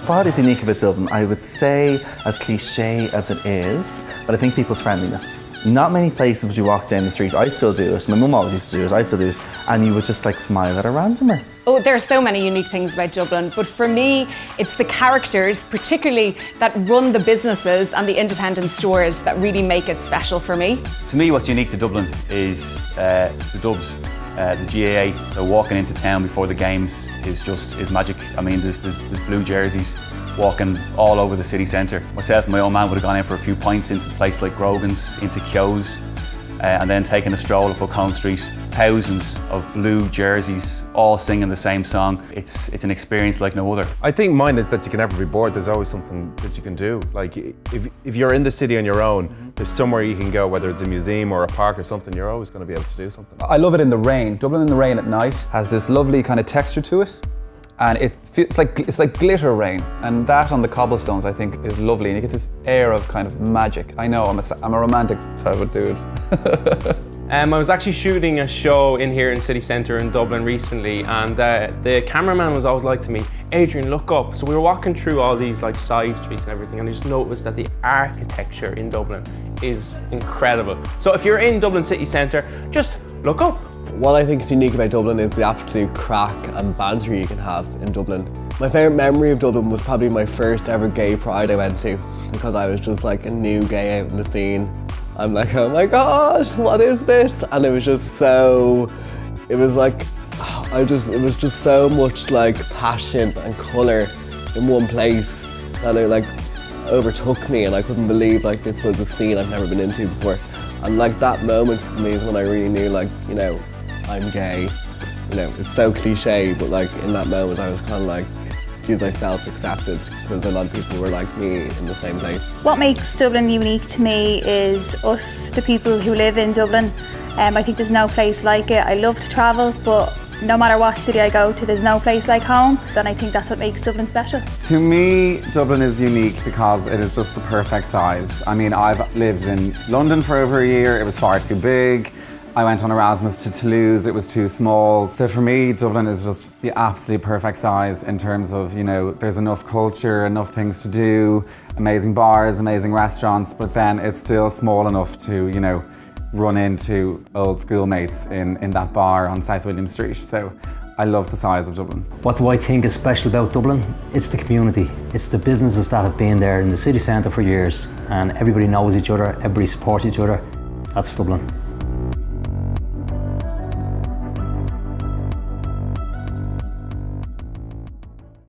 What is unique about Dublin? I would say, as cliche as it is, but I think people's friendliness. Not many places would you walk down the street, I still do it, my mum always used to do it, I still do it, and you would just like smile at a randomer. Oh, there are so many unique things about Dublin, but for me, it's the characters, particularly that run the businesses and the independent stores, that really make it special for me. To me, what's unique to Dublin is the Dubs, the GAA. Walking into town before the games is magic. I mean, there's blue jerseys walking all over the city centre. Myself and my old man would have gone in for a few pints into places like Grogan's, into Keogh's, and then taken a stroll up O'Connell Street. Thousands of blue jerseys, all singing the same song. It's an experience like no other. I think mine is that you can never be bored. There's always something that you can do. Like if you're in the city on your own, there's somewhere you can go, whether it's a museum or a park or something, you're always going to be able to do something. I love it in the rain. Dublin in the rain at night has this lovely kind of texture to it. And it feels like, it's like glitter rain, and that on the cobblestones I think is lovely, and you get this air of kind of magic. I know, I'm a romantic type of dude. I was actually shooting a show in here in City Centre in Dublin recently, and the cameraman was always like to me, Adrian, look up. So we were walking through all these like side streets and everything, and I just noticed that the architecture in Dublin is incredible. So if you're in Dublin City Centre, just look up. What I think is unique about Dublin is the absolute crack and banter you can have in Dublin. My favourite memory of Dublin was probably my first ever gay pride I went to, because I was just like a new gay out in the scene. I'm like, oh my gosh, what is this? And it was just so, it was just so much like passion and colour in one place that it like overtook me, and I couldn't believe like this was a scene I've never been into before. And like that moment for me is when I really knew, like, you know, I'm gay. You know, it's so cliche, but like in that moment I was kind of like, geez, I felt accepted, because a lot of people were like me in the same place. What makes Dublin unique to me is us, the people who live in Dublin. I think there's no place like it. I love to travel, but no matter what city I go to, there's no place like home. And I think that's what makes Dublin special. To me, Dublin is unique because it is just the perfect size. I mean, I've lived in London for over a year, it was far too big. I went on Erasmus to Toulouse, it was too small. So for me, Dublin is just the absolute perfect size in terms of, you know, there's enough culture, enough things to do, amazing bars, amazing restaurants, but then it's still small enough to, you know, run into old schoolmates in that bar on South William Street. So I love the size of Dublin. What do I think is special about Dublin? It's the community. It's the businesses that have been there in the city centre for years, and everybody knows each other, everybody supports each other. That's Dublin.